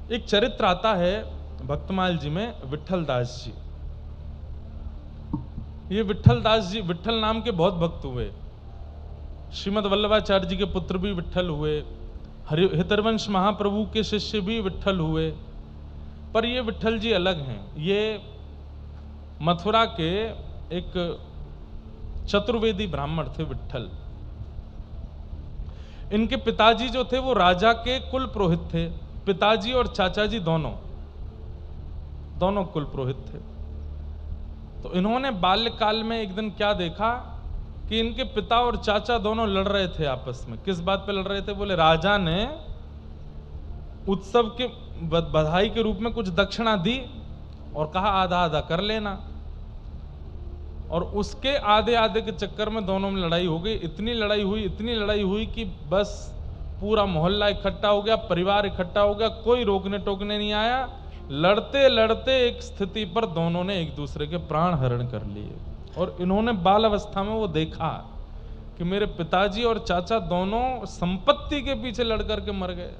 एक चरित्र आता है भक्तमाल जी में, विट्ठल दास जी। ये विट्ठल दास जी विट्ठल नाम के बहुत भक्त हुए। श्रीमद् वल्लभाचार्य जी के पुत्र भी विट्ठल हुए, हितरवंश महाप्रभु के शिष्य भी विट्ठल हुए। पर ये विट्ठल जी अलग हैं। ये मथुरा के एक चतुर्वेदी ब्राह्मण थे विट्ठल। इनके पिताजी जो थे वो राजा के कुल पुरोहित थे। पिताजी और चाचा जी दोनों कुल पुरोहित थे। तो इन्होंने बाल्यकाल में एक दिन क्या देखा कि इनके पिता और चाचा दोनों लड़ रहे थे आपस में। किस बात पे लड़ रहे थे? बोले राजा ने उत्सव के बधाई के रूप में कुछ दक्षिणा दी और कहा आधा आधा कर लेना, और उसके आधे आधे के चक्कर में दोनों में लड़ाई हो गई। इतनी लड़ाई हुई कि बस पूरा मोहल्ला इकट्ठा हो गया, परिवार इकट्ठा हो गया, कोई रोकने टोकने नहीं आया। लड़ते लड़ते एक स्थिति पर दोनों ने एक दूसरे के प्राण हरण कर लिए। और इन्होंने बाल अवस्था में वो देखा कि मेरे पिताजी और चाचा दोनों संपत्ति के पीछे लड़ करके मर गए।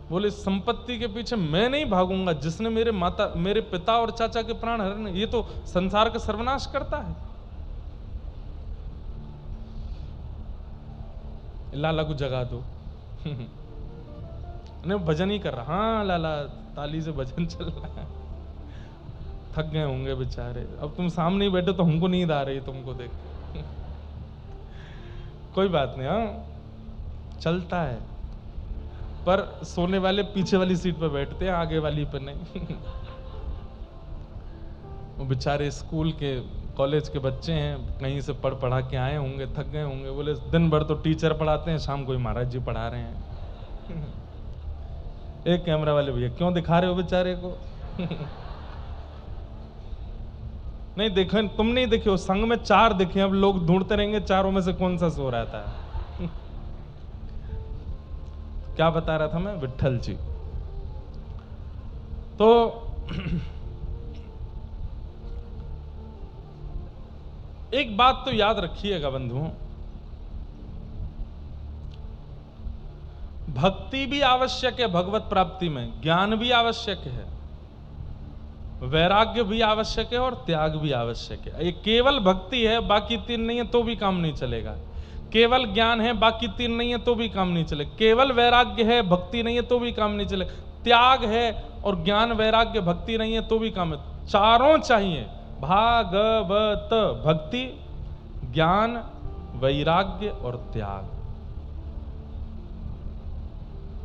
बोले संपत्ति के पीछे मैं नहीं भागूंगा, जिसने मेरे पिता और चाचा के प्राण हरण, ये तो संसार का सर्वनाश करता है। लाला को जगा दो। नहीं, भजन ही कर रहा। हाँ लाला, ताली से भजन चल रहा है। थक गए होंगे बेचारे। अब तुम सामने ही बैठे तो हमको नींद आ रही तुमको देख। कोई बात नहीं, हाँ चलता है। पर सोने वाले पीछे वाली सीट पर बैठते हैं, आगे वाली पर नहीं। वो बेचारे स्कूल के कॉलेज के बच्चे हैं, कहीं से पढ़ा के आए होंगे, थक गए होंगे। बोले दिन भर तो टीचर पढ़ाते हैं, शाम को ही महाराज जी पढ़ा रहे हैं। एक कैमरा वाले भैया क्यों दिखा रहे हो बेचारे को? नहीं देखे, तुम नहीं देखे हो, संग में 4 दिखे। अब लोग ढूंढते रहेंगे चारों में से कौन सा सो रहा था। क्या बता रहा था मैं? विट्ठल जी। तो एक बात तो याद रखिएगा बंधुओं, भक्ति भी आवश्यक है भगवत प्राप्ति में, ज्ञान भी आवश्यक है, वैराग्य भी आवश्यक है और त्याग भी आवश्यक है। ये केवल भक्ति है, बाकी 3 नहीं है तो भी काम नहीं चलेगा। केवल ज्ञान है, बाकी 3 नहीं है तो भी काम नहीं चलेगा। केवल वैराग्य है, भक्ति नहीं है तो भी काम नहीं चलेगा। त्याग है और ज्ञान वैराग्य भक्ति नहीं है तो भी काम है। चारों चाहिए, भागवत, भक्ति, ज्ञान, वैराग्य और त्याग।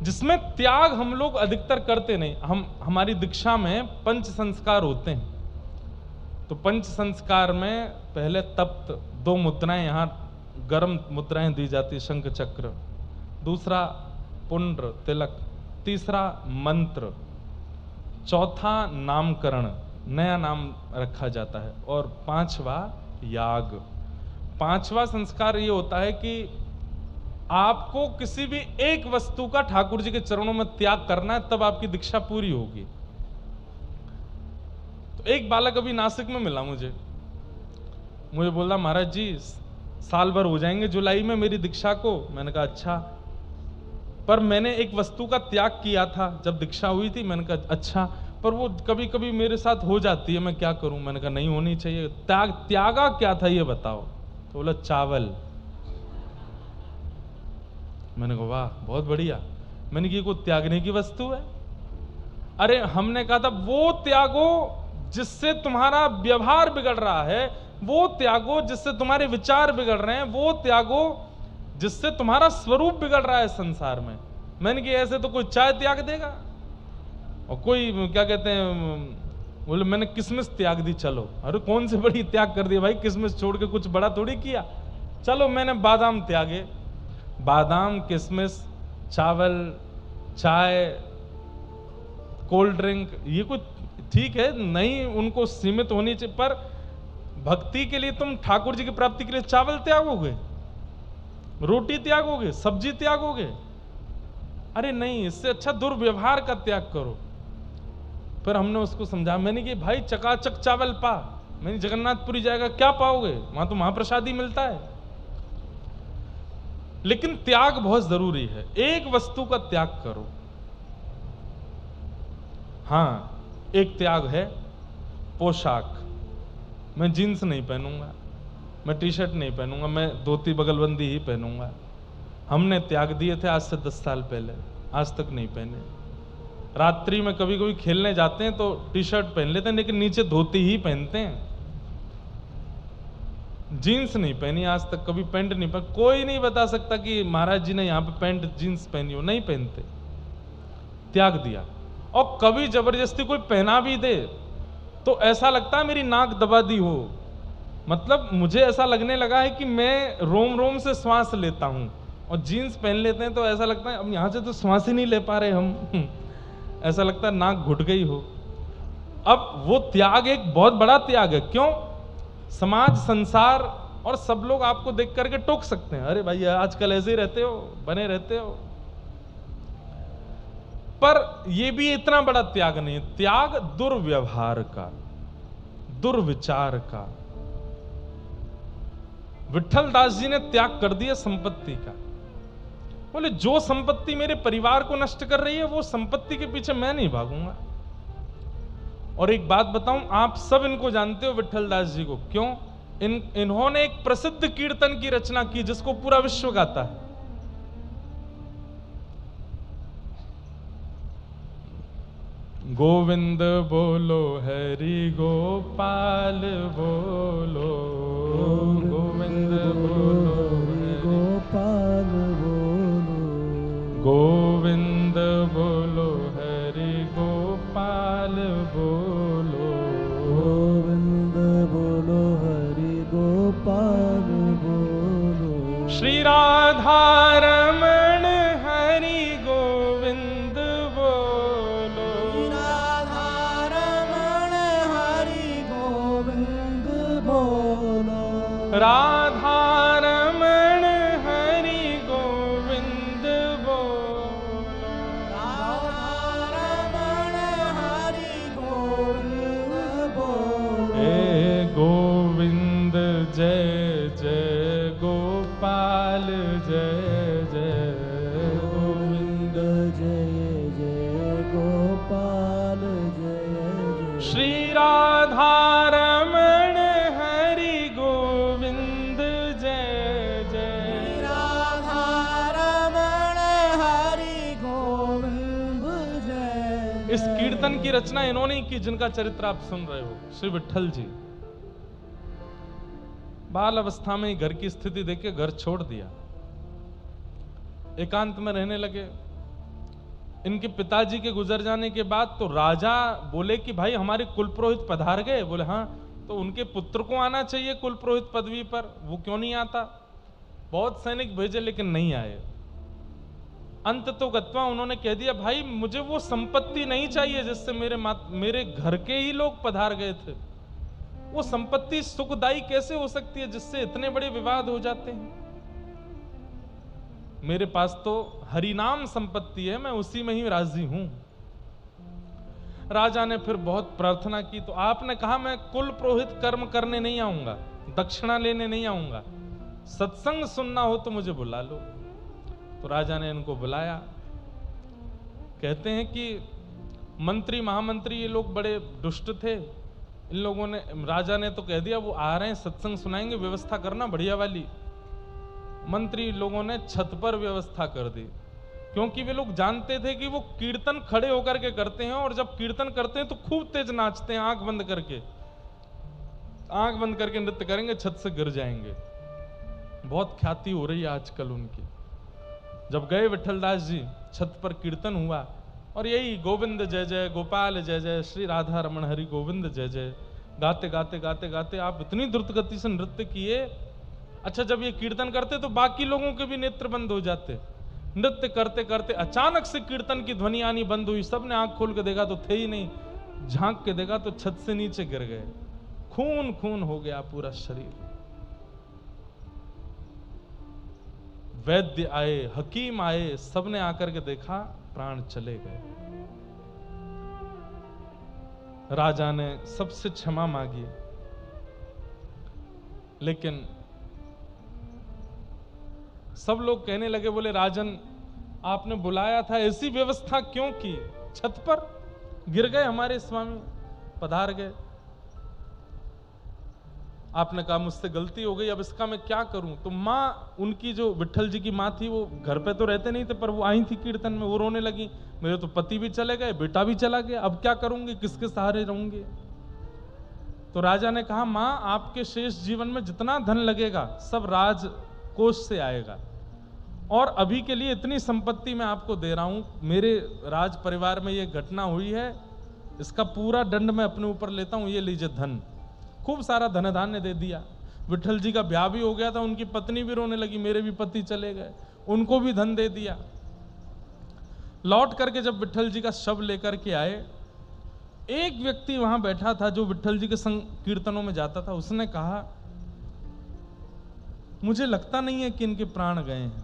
जिसमें त्याग हम लोग अधिकतर करते नहीं। हमारी दीक्षा में 5 संस्कार होते हैं। तो 5 संस्कार में पहले तप्त 2 मुद्राएं, यहां गर्म मुद्राएं दी जाती, शंख चक्र। दूसरा पुंड्र तिलक, तीसरा मंत्र, चौथा नामकरण, नया नाम रखा जाता है, और 5वां याग। 5वां संस्कार ये होता है कि आपको किसी भी एक वस्तु का ठाकुर जी के चरणों में त्याग करना है, तब आपकी दीक्षा पूरी होगी। तो एक बालक अभी नासिक में मिला मुझे बोला महाराज जी साल भर हो जाएंगे जुलाई में मेरी दीक्षा को। मैंने कहा अच्छा, पर मैंने एक वस्तु का त्याग किया था जब दीक्षा हुई थी। मैंने कहा अच्छा, पर वो कभी कभी मेरे साथ हो जाती है, मैं क्या करूं? मैंने कहा नहीं होनी चाहिए। त्यागा क्या था ये बताओ? तो बोला चावल। मैंने कहा वाह बहुत बढ़िया। मैंने कहा कोई त्यागने की वस्तु है? अरे हमने कहा था वो त्यागो जिससे तुम्हारा व्यवहार बिगड़ रहा है, वो त्यागो जिससे तुम्हारे विचार बिगड़ रहे हैं, वो त्यागो जिससे तुम्हारा स्वरूप बिगड़ रहा है संसार में। मैंने कहा ऐसे तो कोई चाय त्याग देगा और कोई क्या कहते हैं, बोले मैंने किसमिस त्याग दी। चलो, अरे कौन सी बड़ी त्याग कर दी भाई, किसमिस छोड़ के कुछ बड़ा थोड़ी किया। चलो मैंने बादाम त्यागे। बादाम, किसमिस, चावल, चाय, कोल्ड ड्रिंक, ये कुछ ठीक है नहीं, उनको सीमित होनी चाहिए। पर भक्ति के लिए तुम ठाकुर जी की प्राप्ति के लिए चावल त्यागोगे, रोटी त्यागोगे, सब्जी त्यागोगे? अरे नहीं, इससे अच्छा दुर्व्यवहार का त्याग करो। फिर हमने उसको समझा। मैंने कि भाई चकाचक चावल पा। मैंने जगन्नाथपुरी जाएगा क्या पाओगे, वहां तो महाप्रसादी मिलता है। लेकिन त्याग बहुत जरूरी है। एक वस्तु का त्याग करो। हाँ, एक त्याग है पोशाक। मैं जीन्स नहीं पहनूंगा, मैं टी शर्ट नहीं पहनूंगा, मैं धोती बगलबंदी ही पहनूंगा। हमने त्याग दिए थे आज से 10 साल पहले, आज तक नहीं पहने। रात्रि में कभी कभी खेलने जाते हैं तो टी शर्ट पहन लेते हैं, लेकिन नीचे धोती ही पहनते हैं। जीन्स नहीं पहनी आज तक, कभी पैंट नहीं पहनी। कोई नहीं बता सकता कि महाराज जी ने यहाँ पे पैंट जीन्स पहनी हो, नहीं पहनते, त्याग दिया। और कभी जबरदस्ती कोई पहना भी दे तो ऐसा लगता है मेरी नाक दबा दी हो। मतलब मुझे ऐसा लगने लगा है कि मैं रोम रोम से श्वास लेता हूं, और जीन्स पहन लेते हैं तो ऐसा लगता है अब यहां से तो श्वास ही नहीं ले पा रहे हम ऐसा लगता है नाक घुट गई हो। अब वो त्याग एक बहुत बड़ा त्याग है। क्यों? समाज, संसार और सब लोग आपको देख करके टोक सकते हैं, अरे भाई आजकल ऐसे ही रहते हो, बने रहते हो। पर यह भी इतना बड़ा त्याग नहीं है। त्याग दुर्व्यवहार का, दुर्विचार का। विट्ठल दास जी ने त्याग कर दिया संपत्ति का। बोले जो संपत्ति मेरे परिवार को नष्ट कर रही है वो संपत्ति के पीछे मैं नहीं भागूंगा। और एक बात बताऊं, आप सब इनको जानते हो विट्ठल दास जी को। क्यों? इन्होंने एक प्रसिद्ध कीर्तन की रचना की जिसको पूरा विश्व गाता है। गोविंद बोलो हरि गोपाल बोलो, गोविंद बोलो हरि गोपाल बोलो, गोविंद बोलो हरि गोपाल बोलो, गोविंद बोलो हरि गोपाल बोलो। श्री राधा रमण हरि गोविंद बोलो, राधा रमण हरि गोविंद बोलो, राधा रमण हरि गोविंद बोलो, राधा रमण हरि गोविंद बोलो। हे गोविंद जय जय गोपाल जय जय, गोविंद जय जय गोपाल जय जय। श्री राधा रमण हरि गोविंद जय जय, राधा रमण हरि गोविंद जय। इस कीर्तन की रचना इन्होंने की जिनका चरित्र आप सुन रहे हो, श्री विट्ठल जी। बाल अवस्था में घर की स्थिति देख के घर छोड़ दिया, एकांत में रहने लगे। इनके पिताजी के गुजर जाने के बाद तो राजा बोले कि भाई हमारे कुल पुरोहित पधार गए। बोले हाँ, तो उनके पुत्र को आना चाहिए कुल पुरोहित पदवी पर, वो क्यों नहीं आता? बहुत सैनिक भेजे लेकिन नहीं आए। अंत तो गत्वा उन्होंने कह दिया भाई मुझे वो संपत्ति नहीं चाहिए जिससे मेरे घर के ही लोग पधार गए थे। वो संपत्ति सुखदायी कैसे हो सकती है जिससे इतने बड़े विवाद हो जाते हैं? मेरे पास तो हरिनाम संपत्ति है, मैं उसी में ही राजी हूं। राजा ने फिर बहुत प्रार्थना की तो आपने कहा मैं कुल पुरोहित कर्म करने नहीं आऊंगा, दक्षिणा लेने नहीं आऊंगा, सत्संग सुनना हो तो मुझे बुला लो। तो राजा ने इनको बुलाया। कहते हैं कि मंत्री महामंत्री ये लोग बड़े दुष्ट थे। इन लोगों ने, राजा ने तो कह दिया वो आ रहे हैं सत्संग सुनाएंगे, व्यवस्था करना बढ़िया वाली। मंत्री लोगों ने छत पर व्यवस्था कर दी, क्योंकि वे लोग जानते थे कि वो कीर्तन खड़े होकर के करते हैं, और जब कीर्तन करते हैं तो खूब तेज नाचते हैं, आंख बंद करके नृत्य करेंगे, छत से गिर जाएंगे। बहुत ख्याति हो रही है आजकल उनकी। जब गए विट्ठल दास जी, छत पर कीर्तन हुआ और यही गोविंद जय जय गोपाल जय जय, श्री राधा रमण हरि गोविंद जय जय गाते गाते गाते गाते आप इतनी द्रुत गति से नृत्य किए। अच्छा, जब ये कीर्तन करते तो बाकी लोगों के भी नेत्र बंद हो जाते। नृत्य करते करते अचानक से कीर्तन की ध्वनि आनी बंद हुई। सबने आंख खोल के देखा तो थे ही नहीं, झांक के देखा तो छत से नीचे गिर गए, खून खून हो गया पूरा शरीर। वैद्य आए, हकीम आए, सबने आकर के देखा प्राण चले गए। राजा ने सबसे क्षमा मांगी, लेकिन सब लोग कहने लगे, बोले राजन आपने बुलाया था, ऐसी व्यवस्था क्यों की छत पर? गिर गए हमारे स्वामी, पधार गए। आपने कहा मुझसे गलती हो गई, अब इसका मैं क्या करूं। तो माँ, उनकी जो विट्ठल जी की माँ थी, वो घर पे तो रहते नहीं थे, पर वो आई थी कीर्तन में, वो रोने लगी, मेरे तो पति भी चले गए, बेटा भी चला गया, अब क्या करूंगी, किसके सहारे रहूंगी। तो राजा ने कहा, माँ आपके शेष जीवन में जितना धन लगेगा सब राजकोष से आएगा, और अभी के लिए इतनी संपत्ति मैं आपको दे रहा हूं, मेरे राज परिवार में ये घटना हुई है, इसका पूरा दंड मैं अपने ऊपर लेता हूं, ये लीजिए धन। खूब सारा धन धान्य दे दिया। विट्ठल जी का ब्याह भी हो गया था, उनकी पत्नी भी रोने लगी, मेरे भी पति चले गए, उनको भी धन दे दिया। लौट करके जब विट्ठल जी का शव लेकर के आए, एक व्यक्ति वहां बैठा था जो विट्ठल जी के संग कीर्तनों में जाता था, उसने कहा, मुझे लगता नहीं है कि इनके प्राण गए हैं।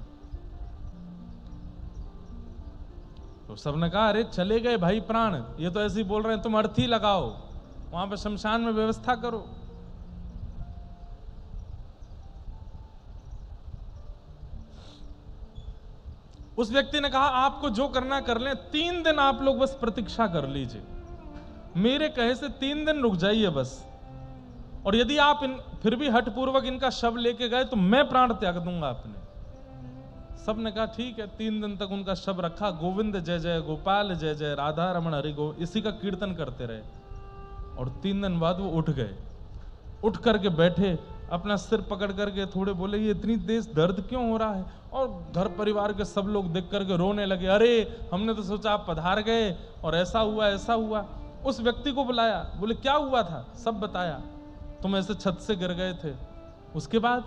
तो सबने कहा, अरे चले गए भाई प्राण, ये तो ऐसे ही बोल रहे हैं, तुम अर्थी लगाओ, वहां पर शमशान में व्यवस्था करो। उस व्यक्ति ने कहा, आपको जो करना कर लें, 3 दिन आप लोग बस प्रतीक्षा कर लीजिए, मेरे कहे से 3 दिन रुक जाइए बस, और यदि आप फिर भी हठपूर्वक इनका शव लेके गए तो मैं प्राण त्याग दूंगा अपने। सबने कहा ठीक है। 3 दिन तक उनका शव रखा, गोविंद जय जय, गोपाल जय जय, राधा रमण हरि गो, इसी का कीर्तन करते रहे। और 3 दिन बाद वो उठ गए, उठ करके बैठे, अपना सिर पकड़ करके थोड़े बोले, ये इतनी तेज दर्द क्यों हो रहा है। और घर परिवार के सब लोग देख करके रोने लगे, अरे हमने तो सोचा आप पधार गए और ऐसा हुआ ऐसा हुआ। उस व्यक्ति को बुलाया, बोले क्या हुआ था, सब बताया। तुम ऐसे छत से गिर गए थे, उसके बाद?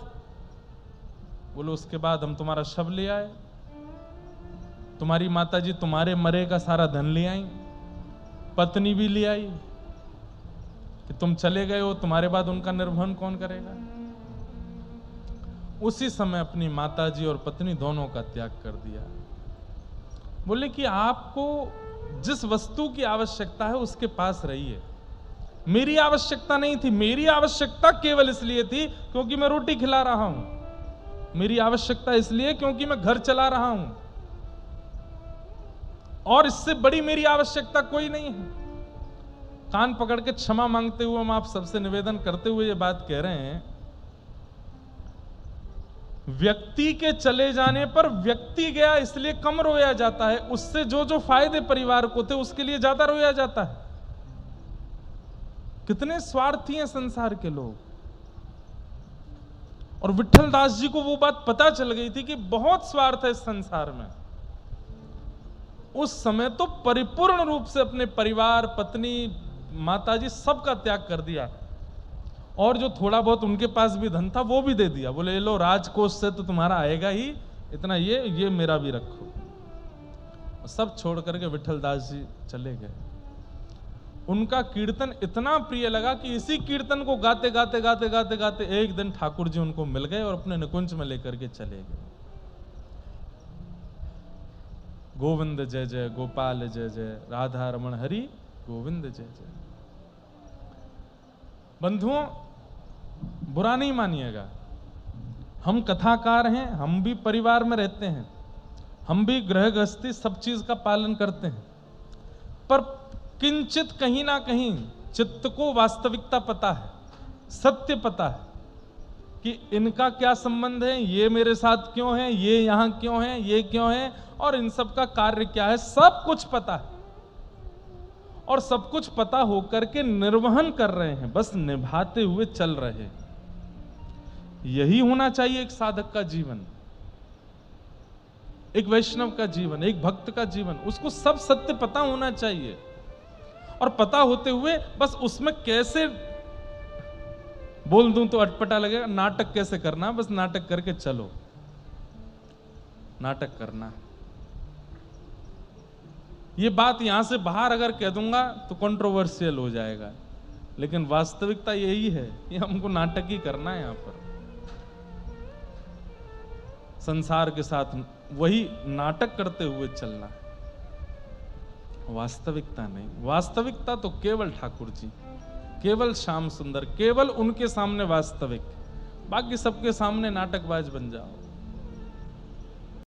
बोले उसके बाद हम तुम्हारा शव ले आए, तुम्हारी माताजी तुम्हारे मरे का सारा धन ले आई, पत्नी भी ले आई, कि तुम चले गए हो, तुम्हारे बाद उनका निर्वहन कौन करेगा। उसी समय अपनी माताजी और पत्नी दोनों का त्याग कर दिया। बोले कि आपको जिस वस्तु की आवश्यकता है उसके पास रहिए, मेरी आवश्यकता नहीं थी, मेरी आवश्यकता केवल इसलिए थी क्योंकि मैं रोटी खिला रहा हूं, मेरी आवश्यकता इसलिए क्योंकि मैं घर चला रहा हूं, और इससे बड़ी मेरी आवश्यकता कोई नहीं है। कान पकड़ के क्षमा मांगते हुए हम आप सबसे निवेदन करते हुए ये बात कह रहे हैं, व्यक्ति के चले जाने पर व्यक्ति गया इसलिए कम रोया जाता है, उससे जो जो फायदे परिवार को थे उसके लिए ज्यादा रोया जाता है। कितने स्वार्थी हैं संसार के लोग। और विट्ठल दास जी को वो बात पता चल गई थी कि बहुत स्वार्थ है इस संसार में। उस समय तो परिपूर्ण रूप से अपने परिवार, पत्नी, माताजी सबका त्याग कर दिया, और जो थोड़ा बहुत उनके पास भी धन था वो भी दे दिया। बोले लो राजकोष से तो तुम्हारा आएगा ही इतना, ये मेरा भी रखो। सब छोड़ करके विट्ठल दास जी चले गए। उनका कीर्तन इतना प्रिय लगा कि इसी कीर्तन को गाते गाते गाते गाते गाते एक दिन ठाकुर जी उनको मिल गए और अपने निकुंज में लेकर के चले गए। गोविंद जय जय, गोपाल जय जय, राधा रमण हरि गोविंद जय जय। बंधुओं, बुरा नहीं मानिएगा, हम कथाकार हैं, हम भी परिवार में रहते हैं, हम भी गृह गृहस्थी सब चीज का पालन करते हैं, पर किंचित कहीं ना कहीं चित्त को वास्तविकता पता है, सत्य पता है कि इनका क्या संबंध है, ये मेरे साथ क्यों है, ये यहां क्यों है, ये क्यों है, और इन सब का कार्य क्या है, सब कुछ पता है। और सब कुछ पता होकर के निर्वहन कर रहे हैं, बस निभाते हुए चल रहे हैं। यही होना चाहिए एक साधक का जीवन, एक वैष्णव का जीवन, एक भक्त का जीवन। उसको सब सत्य पता होना चाहिए, और पता होते हुए बस उसमें कैसे बोल दूं तो अटपटा लगेगा, नाटक कैसे करना, बस नाटक करके चलो, नाटक करना। ये बात यहां से बाहर अगर कह दूंगा तो कंट्रोवर्शियल हो जाएगा, लेकिन वास्तविकता यही है कि हमको नाटक ही करना है। यहां पर संसार के साथ वही नाटक करते हुए चलना है, वास्तविकता नहीं। वास्तविकता तो केवल ठाकुर जी, केवल श्याम सुंदर, केवल उनके सामने वास्तविक, बाकी सबके सामने नाटकबाज बन जाओ।